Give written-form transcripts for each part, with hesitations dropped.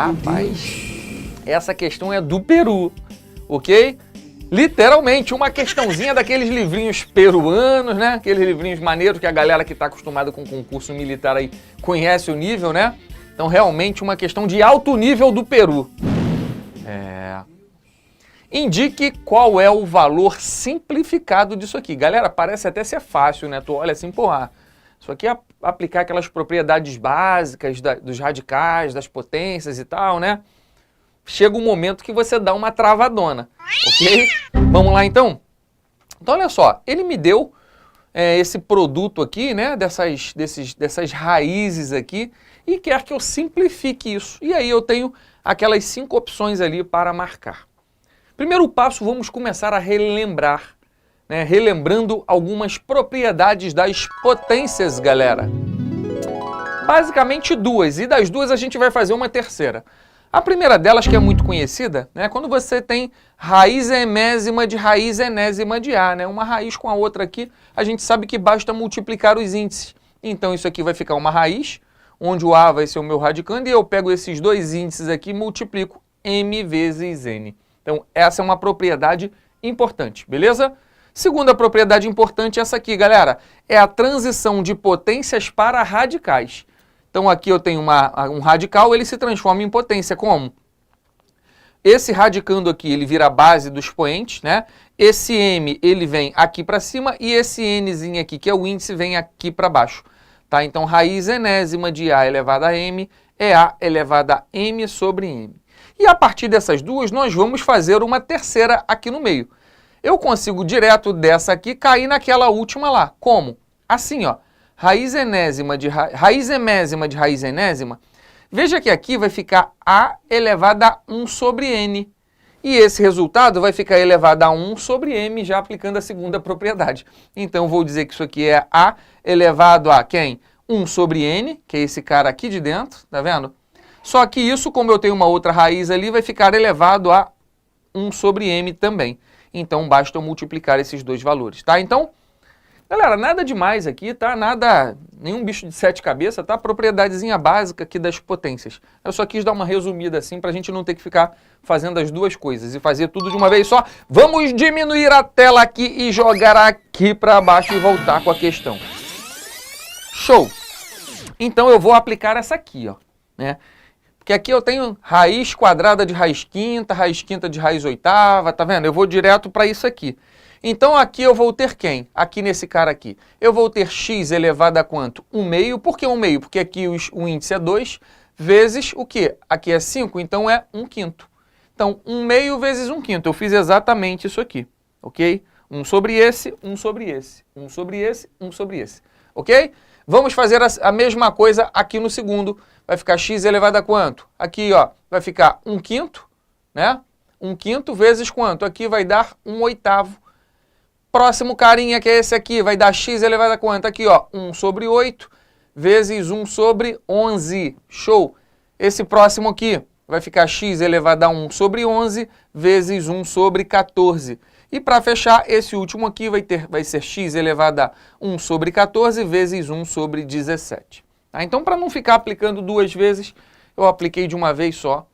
Rapaz, essa questão é do Peru, ok? Literalmente, uma questãozinha daqueles livrinhos peruanos, né? Aqueles livrinhos maneiros que a galera que está acostumada com concurso militar aí conhece o nível, né? Então, realmente, uma questão de alto nível do Peru. Indique qual é o valor simplificado disso aqui. Galera, parece até ser fácil, né? Tu olha assim, porra, isso aqui é aplicar aquelas propriedades básicas dos radicais, das potências e tal, né? Chega um momento que você dá uma travadona, ok? Vamos lá, então? Então, olha só, ele me deu esse produto aqui, né? Dessas raízes aqui e quer que eu simplifique isso. E aí eu tenho aquelas 5 opções ali para marcar. Primeiro passo, vamos começar a relembrar, né? Relembrando algumas propriedades das potências, galera. Basicamente 2, e das 2 a gente vai fazer uma terceira. A primeira delas, que é muito conhecida, né? Quando você tem raiz emésima de raiz enésima de A, né? Uma raiz com a outra aqui, a gente sabe que basta multiplicar os índices. Então isso aqui vai ficar uma raiz, onde o A vai ser o meu radicando, e eu pego esses 2 índices aqui e multiplico m vezes n. Então, essa é uma propriedade importante, beleza? Segunda propriedade importante é essa aqui, galera. É a transição de potências para radicais. Então, aqui eu tenho um radical, ele se transforma em potência. Como? Esse radicando aqui, ele vira a base do expoente, né? Esse m, ele vem aqui para cima, e esse nzinho aqui, que é o índice, vem aqui para baixo. Tá? Então, raiz enésima de A elevado a m é A elevado a m sobre m. E a partir dessas duas, nós vamos fazer uma terceira aqui no meio. Eu consigo direto dessa aqui cair naquela última lá. Como? Assim, ó. Raiz emésima de raiz enésima. Veja que aqui vai ficar A elevado a 1 sobre N. E esse resultado vai ficar elevado a 1 sobre M, já aplicando a segunda propriedade. Então, vou dizer que isso aqui é A elevado a quem? 1 sobre N, que é esse cara aqui de dentro, tá vendo? Só que isso, como eu tenho uma outra raiz ali, vai ficar elevado a 1 sobre m também. Então, basta eu multiplicar esses 2 valores, tá? Então, galera, nada demais aqui, tá? Nada, nenhum bicho de 7 cabeças, tá? Propriedadezinha básica aqui das potências. Eu só quis dar uma resumida assim, pra gente não ter que ficar fazendo as duas coisas e fazer tudo de uma vez só. Vamos diminuir a tela aqui e jogar aqui pra baixo e voltar com a questão. Show! Então, eu vou aplicar essa aqui, ó, né? Porque aqui eu tenho raiz quadrada de raiz quinta de raiz oitava, tá vendo? Eu vou direto para isso aqui. Então aqui eu vou ter quem? Aqui nesse cara aqui. Eu vou ter x elevado a quanto? 1 meio. Por que 1 meio? Porque aqui o índice é 2 vezes o quê? Aqui é 5, então é 1 quinto. Então 1 meio vezes 1 quinto. Eu fiz exatamente isso aqui, ok? 1 sobre esse, 1 sobre esse, 1 sobre esse, 1 sobre esse, ok? Vamos fazer a mesma coisa aqui no segundo. Vai ficar x elevado a quanto? Aqui, ó, vai ficar 1 quinto, né? 1 quinto vezes quanto? Aqui vai dar 1 oitavo. Próximo carinha, que é esse aqui, vai dar x elevado a quanto? Aqui, ó, 1 sobre 8 vezes 1 sobre 11. Show! Esse próximo aqui vai ficar x elevado a 1 sobre 11 vezes 1 sobre 14. E para fechar, esse último aqui vai ser x elevado a 1 sobre 14 vezes 1 sobre 17. Tá? Então, para não ficar aplicando 2 vezes, eu apliquei de uma vez só.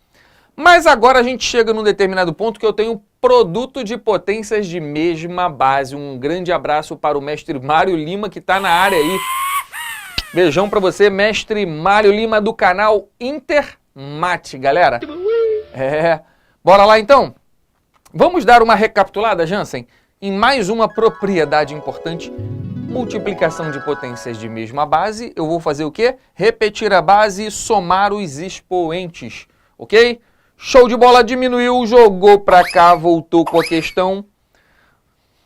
Mas agora a gente chega num determinado ponto que eu tenho produto de potências de mesma base. Um grande abraço para o mestre Mário Lima, que está na área aí. Beijão para você, mestre Mário Lima, do canal Intermate, galera. Bora lá então? Vamos dar uma recapitulada, Jansen, em mais uma propriedade importante. Multiplicação de potências de mesma base. Eu vou fazer o quê? Repetir a base e somar os expoentes, ok? Show de bola, diminuiu, jogou para cá, voltou com a questão.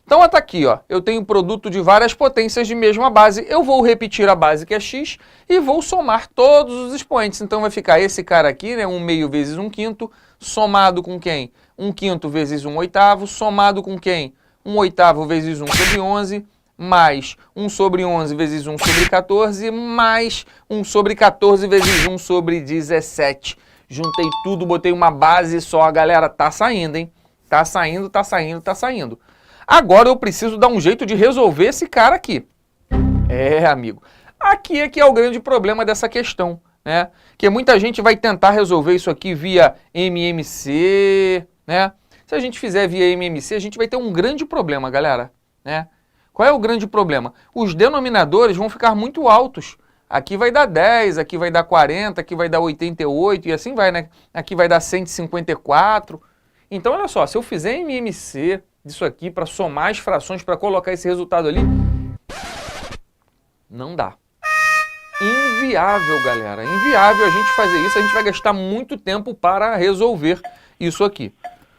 Então, tá aqui, ó. Eu tenho produto de várias potências de mesma base. Eu vou repetir a base, que é x, e vou somar todos os expoentes. Então, vai ficar esse cara aqui, né? 1 meio vezes 1 quinto, somado com quem? 1 quinto vezes 1 oitavo, somado com quem? 1 oitavo vezes 1 sobre 11, mais 1 sobre 11 vezes 1 sobre 14, mais 1 sobre 14 vezes 1 sobre 17. Juntei tudo, botei uma base só, galera, tá saindo, hein? Tá saindo, tá saindo, tá saindo. Agora eu preciso dar um jeito de resolver esse cara aqui. Amigo. Aqui é que é o grande problema dessa questão. né? Que muita gente vai tentar resolver isso aqui via MMC, né? Se a gente fizer via MMC, a gente vai ter um grande problema, galera, né? Qual é o grande problema? Os denominadores vão ficar muito altos. Aqui vai dar 10, aqui vai dar 40, aqui vai dar 88 e assim vai, né? Aqui vai dar 154. Então, olha só, se eu fizer MMC disso aqui para somar as frações, para colocar esse resultado ali, não dá. Inviável, galera. Inviável a gente fazer isso. A gente vai gastar muito tempo para resolver isso aqui.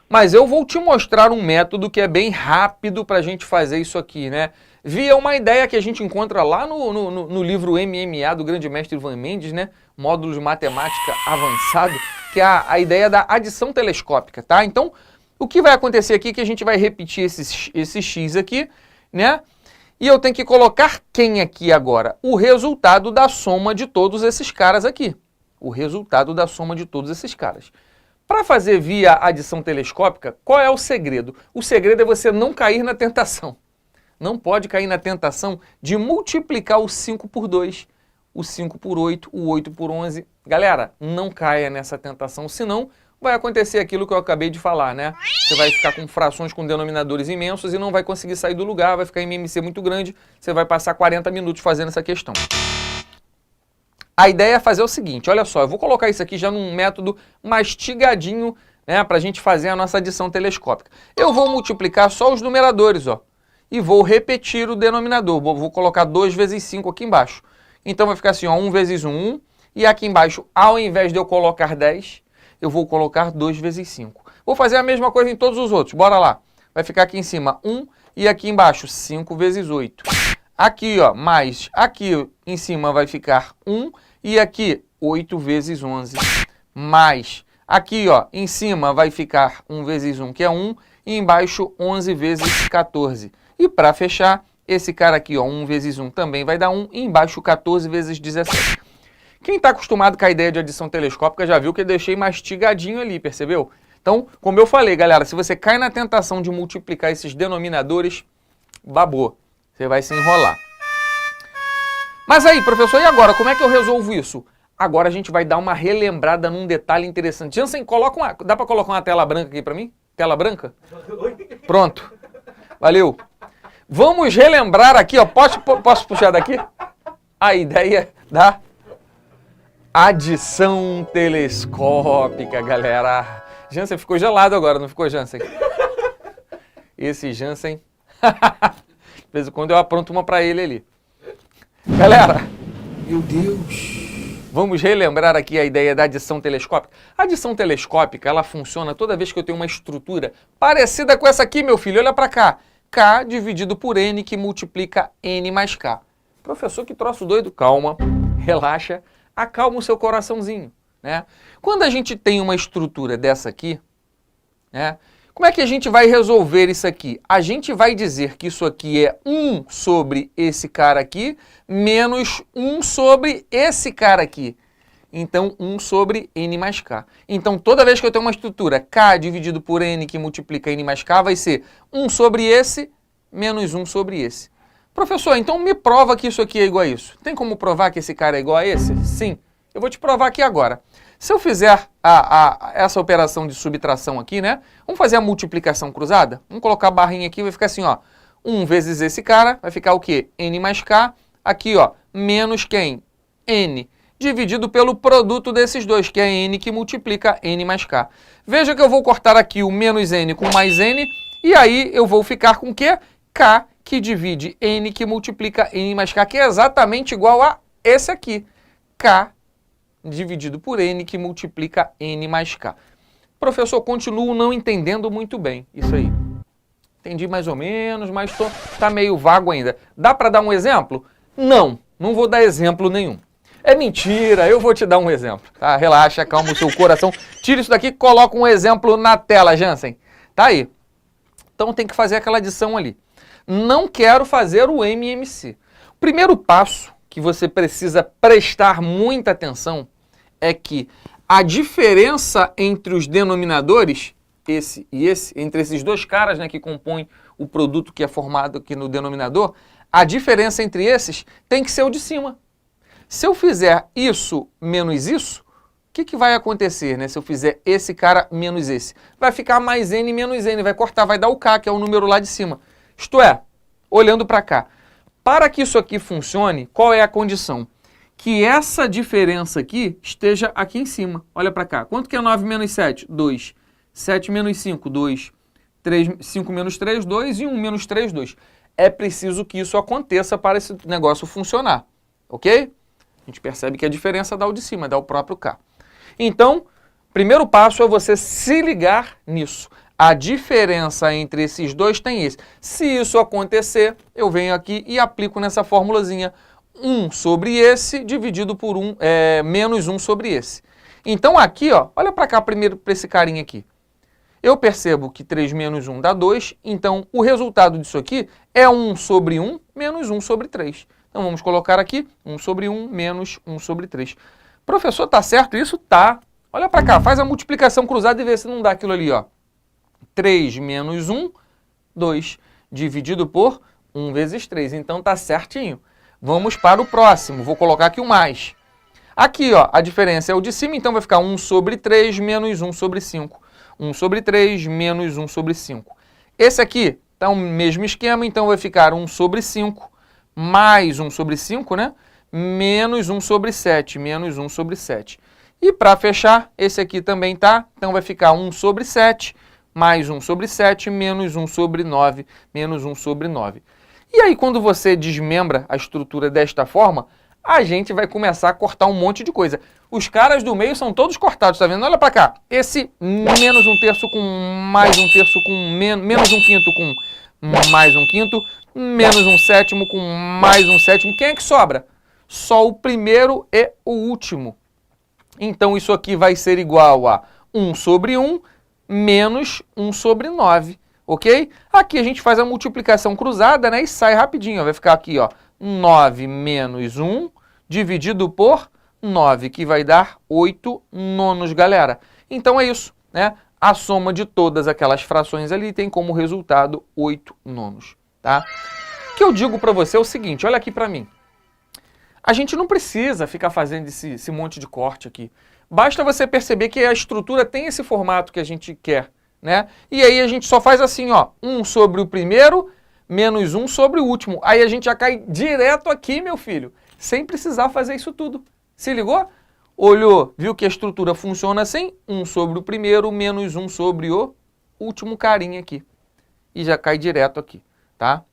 Mas eu vou te mostrar um método que é bem rápido para a gente fazer isso aqui, né? Via uma ideia que a gente encontra lá no livro MMA do grande mestre Ivan Mendes, né? Módulo de matemática avançado, que é a ideia da adição telescópica, tá? Então, o que vai acontecer aqui é que a gente vai repetir esse x aqui, né? E eu tenho que colocar quem aqui agora? O resultado da soma de todos esses caras aqui. O resultado da soma de todos esses caras. Para fazer via adição telescópica, qual é o segredo? O segredo é você não cair na tentação. Não pode cair na tentação de multiplicar o 5 por 2, o 5 por 8, o 8 por 11. Galera, não caia nessa tentação, senão vai acontecer aquilo que eu acabei de falar, né? Você vai ficar com frações com denominadores imensos e não vai conseguir sair do lugar, vai ficar em MMC muito grande, você vai passar 40 minutos fazendo essa questão. A ideia é fazer o seguinte, olha só, eu vou colocar isso aqui já num método mastigadinho, né, para a gente fazer a nossa adição telescópica. Eu vou multiplicar só os numeradores, ó, e vou repetir o denominador. Vou colocar 2 vezes 5 aqui embaixo. Então vai ficar assim, ó, 1 vezes 1, 1, e aqui embaixo, ao invés de eu colocar 10, eu vou colocar 2 vezes 5. Vou fazer a mesma coisa em todos os outros, bora lá. Vai ficar aqui em cima 1, e aqui embaixo 5 vezes 8. Aqui, ó, mais aqui em cima vai ficar 1, e aqui 8 vezes 11, mais aqui, ó, em cima vai ficar 1 vezes 1, que é 1, e embaixo 11 vezes 14. E para fechar, esse cara aqui, ó, 1 vezes 1 também vai dar 1, e embaixo 14 vezes 17. Quem está acostumado com a ideia de adição telescópica já viu que eu deixei mastigadinho ali, percebeu? Então, como eu falei, galera, se você cai na tentação de multiplicar esses denominadores, babou, você vai se enrolar. Mas aí, professor, e agora? Como é que eu resolvo isso? Agora a gente vai dar uma relembrada num detalhe interessante. Jansen, dá para colocar uma tela branca aqui para mim? Tela branca? Pronto. Valeu. Vamos relembrar aqui, ó. Posso puxar daqui? A ideia da adição telescópica, galera. Jansen ficou gelado agora, não ficou, Jansen? Esse Jansen... De vez em quando eu apronto uma para ele ali. Galera, meu Deus, vamos relembrar aqui a ideia da adição telescópica. A adição telescópica, ela funciona toda vez que eu tenho uma estrutura parecida com essa aqui, meu filho, olha para cá. K dividido por N, que multiplica N mais K. Professor, que troço doido. Calma, relaxa, acalma o seu coraçãozinho, né? Quando a gente tem uma estrutura dessa aqui, né? Como é que a gente vai resolver isso aqui? A gente vai dizer que isso aqui é 1 sobre esse cara aqui, menos 1 sobre esse cara aqui. Então, 1 sobre N mais K. Então, toda vez que eu tenho uma estrutura K dividido por N que multiplica N mais K, vai ser 1 sobre esse, menos 1 sobre esse. Professor, então me prova que isso aqui é igual a isso. Tem como provar que esse cara é igual a esse? Sim. Eu vou te provar aqui agora. Se eu fizer essa operação de subtração aqui, né? Vamos fazer a multiplicação cruzada? Vamos colocar a barrinha aqui, vai ficar assim, ó. 1 vezes esse cara, vai ficar o quê? N mais K. Aqui, ó, menos quem? N. Dividido pelo produto desses dois, que é N que multiplica N mais K. Veja que eu vou cortar aqui o menos N com mais N, e aí eu vou ficar com o quê? K, que divide N que multiplica N mais K, que é exatamente igual a esse aqui. K dividido por N, que multiplica N mais K. Professor, continuo não entendendo muito bem isso aí. Entendi mais ou menos, mas tá meio vago ainda. Dá para dar um exemplo? Não, não vou dar exemplo nenhum. É mentira, eu vou te dar um exemplo. Tá? Relaxa, calma o seu coração. Tira isso daqui e coloca um exemplo na tela, Jansen. Tá aí. Então tem que fazer aquela adição ali. Não quero fazer o MMC. O primeiro passo que você precisa prestar muita atenção é que a diferença entre os denominadores, esse e esse, entre esses dois caras, né, que compõem o produto que é formado aqui no denominador, a diferença entre esses tem que ser o de cima. Se eu fizer isso menos isso, o que vai acontecer, né? Se eu fizer esse cara menos esse? Vai ficar mais n menos n, vai cortar, vai dar o k, que é o número lá de cima. Isto é, olhando para cá, para que isso aqui funcione, qual é a condição? Que essa diferença aqui esteja aqui em cima. Olha para cá. Quanto que é 9 menos 7? 2. 7 menos 5, 2. 5 menos 3, 2. E 1 menos 3, 2. É preciso que isso aconteça para esse negócio funcionar. Ok? A gente percebe que a diferença dá o de cima, dá o próprio k. Então, primeiro passo é você se ligar nisso. A diferença entre esses dois tem esse. Se isso acontecer, eu venho aqui e aplico nessa formulazinha 1 sobre esse dividido por menos 1 sobre esse. Então aqui, ó, olha para cá primeiro para esse carinha aqui. Eu percebo que 3 menos 1 dá 2, então o resultado disso aqui é 1 sobre 1 menos 1 sobre 3. Então vamos colocar aqui 1 sobre 1 menos 1 sobre 3. Professor, tá certo isso? Tá. Olha para cá, faz a multiplicação cruzada e vê se não dá aquilo ali, ó. 3 menos 1, 2, dividido por 1 vezes 3. Então tá certinho. Vamos para o próximo. Vou colocar aqui o mais. Aqui, ó, a diferença é o de cima, então vai ficar 1 sobre 3 menos 1 sobre 5. 1 sobre 3 menos 1 sobre 5. Esse aqui tá o mesmo esquema, então vai ficar 1 sobre 5 mais 1 sobre 5, né? Menos 1 sobre 7, menos 1 sobre 7. E para fechar, esse aqui também tá, então vai ficar 1 sobre 7, mais 1 sobre 7, menos 1 sobre 9, menos 1 sobre 9. E aí, quando você desmembra a estrutura desta forma, a gente vai começar a cortar um monte de coisa. Os caras do meio são todos cortados, tá vendo? Olha para cá. Esse menos 1 terço com mais 1 terço com menos 1 quinto com mais 1 quinto, menos 1 sétimo com mais 1 sétimo. Quem é que sobra? Só o primeiro e o último. Então, isso aqui vai ser igual a 1 sobre 1 menos 1 sobre 9, ok? Aqui a gente faz a multiplicação cruzada, né? E sai rapidinho, ó. Vai ficar aqui, ó, 9 menos 1 dividido por 9, que vai dar 8 nonos, galera. Então, é isso, né? A soma de todas aquelas frações ali tem como resultado 8 nonos, tá? O que eu digo para você é o seguinte, olha aqui para mim. A gente não precisa ficar fazendo esse monte de corte aqui. Basta você perceber que a estrutura tem esse formato que a gente quer, né? E aí a gente só faz assim, ó, 1 sobre o primeiro, menos 1 sobre o último. Aí a gente já cai direto aqui, meu filho, sem precisar fazer isso tudo. Se ligou? Olhou, viu que a estrutura funciona assim? 1 sobre o primeiro, menos 1 sobre o último carinha aqui. E já cai direto aqui, tá?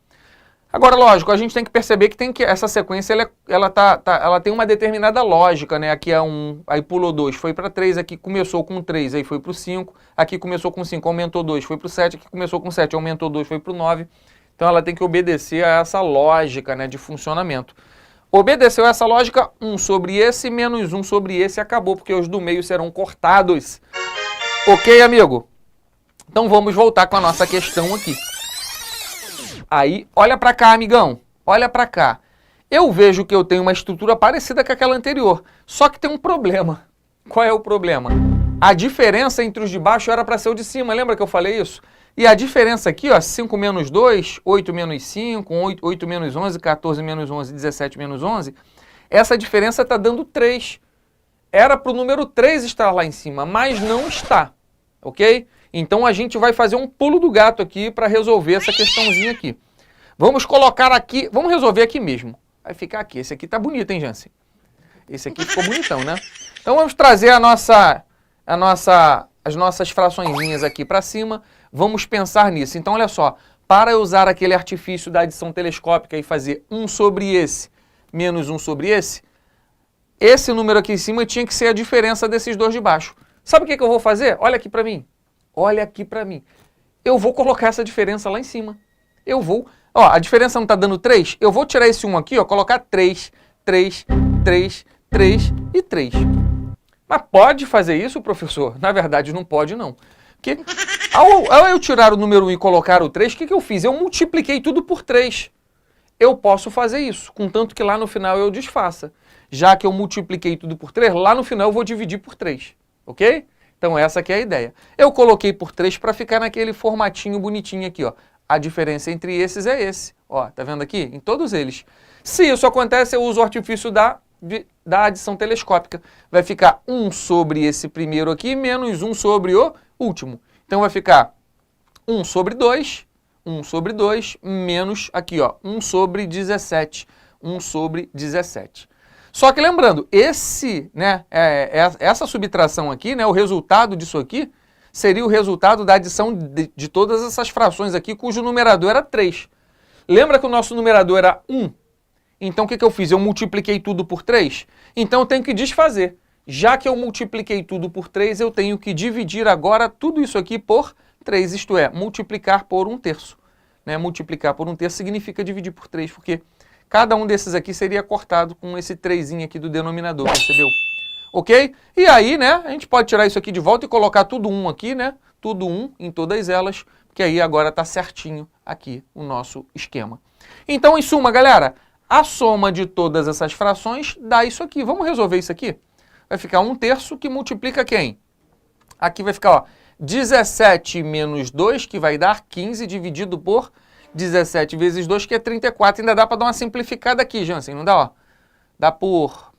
Agora, lógico, a gente tem que perceber que essa sequência ela tem uma determinada lógica, né? Aqui é 1, aí pulou 2, foi para 3, aqui começou com 3, aí foi para o 5, aqui começou com 5, aumentou 2, foi para o 7, aqui começou com 7, aumentou 2, foi para o 9. Então ela tem que obedecer a essa lógica, né, de funcionamento. Obedeceu essa lógica, 1 sobre esse, menos 1 sobre esse, acabou, porque os do meio serão cortados. Ok, amigo? Então vamos voltar com a nossa questão aqui. Aí, olha para cá, amigão, olha para cá. Eu vejo que eu tenho uma estrutura parecida com aquela anterior, só que tem um problema. Qual é o problema? A diferença entre os de baixo era para ser o de cima, lembra que eu falei isso? E a diferença aqui, ó, 5 menos 2, 8 menos 5, 8 menos 11, 14 menos 11, 17 menos 11, essa diferença está dando 3. Era para o número 3 estar lá em cima, mas não está, ok? Então a gente vai fazer um pulo do gato aqui para resolver essa questãozinha aqui. Vamos colocar aqui, vamos resolver aqui mesmo. Vai ficar aqui, esse aqui tá bonito, hein, Jansen? Esse aqui ficou bonitão, né? Então vamos trazer as nossas fraçõezinhas aqui para cima. Vamos pensar nisso. Então olha só, para eu usar aquele artifício da adição telescópica e fazer 1 sobre esse menos 1 sobre esse número aqui em cima tinha que ser a diferença desses dois de baixo. Sabe o que eu vou fazer? Olha aqui para mim. Olha aqui para mim. Eu vou colocar essa diferença lá em cima. Eu vou... Ó, a diferença não está dando 3? Eu vou tirar esse 1 aqui, ó, colocar 3, 3, 3, 3 e 3. Mas pode fazer isso, professor? Na verdade, não pode, não. Porque ao eu tirar o número 1 e colocar o 3, o que eu fiz? Eu multipliquei tudo por 3. Eu posso fazer isso, contanto que lá no final eu desfaça. Já que eu multipliquei tudo por 3, lá no final eu vou dividir por 3. Ok? Então essa aqui é a ideia. Eu coloquei por 3 para ficar naquele formatinho bonitinho aqui, ó. A diferença entre esses é esse. Ó, tá vendo aqui? Em todos eles. Se isso acontece, eu uso o artifício da da adição telescópica. Vai ficar 1 sobre esse primeiro aqui, menos 1 sobre o último. Então vai ficar 1 sobre 2, menos aqui, ó, 1 sobre 17. 1 sobre 17. Só que lembrando, essa subtração aqui, né, o resultado disso aqui, seria o resultado da adição de todas essas frações aqui, cujo numerador era 3. Lembra que o nosso numerador era 1? Então o que eu fiz? Eu multipliquei tudo por 3? Então eu tenho que desfazer. Já que eu multipliquei tudo por 3, eu tenho que dividir agora tudo isso aqui por 3, isto é, multiplicar por 1/3. Né? Multiplicar por 1/3 significa dividir por 3, porque cada um desses aqui seria cortado com esse 3zinho aqui do denominador, percebeu? Ok? E aí, né, a gente pode tirar isso aqui de volta e colocar tudo 1 aqui, né? Tudo 1 em todas elas, porque aí agora está certinho aqui o nosso esquema. Então, em suma, galera, a soma de todas essas frações dá isso aqui. Vamos resolver isso aqui? Vai ficar 1/3 que multiplica quem? Aqui vai ficar, ó, 17 menos 2, que vai dar 15, dividido por 17 vezes 2, que é 34. Ainda dá para dar uma simplificada aqui, Jansen, não dá? Ó? Dá por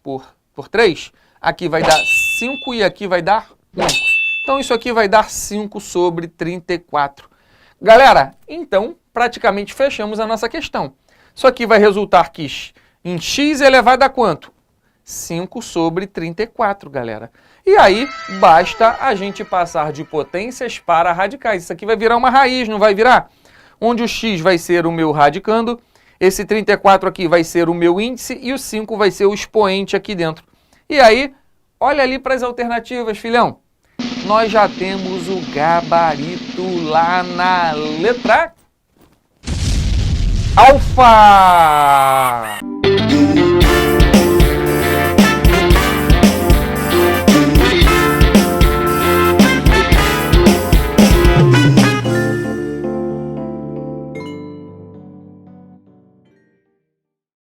3. Aqui vai dar 5 e aqui vai dar 1. Então, isso aqui vai dar 5 sobre 34. Galera, então, praticamente fechamos a nossa questão. Isso aqui vai resultar que em x elevado a quanto? 5 sobre 34, galera. E aí, basta a gente passar de potências para radicais. Isso aqui vai virar uma raiz, não vai virar? Onde o x vai ser o meu radicando, esse 34 aqui vai ser o meu índice e o 5 vai ser o expoente aqui dentro. E aí, olha ali para as alternativas, filhão. Nós já temos o gabarito lá na letra alfa.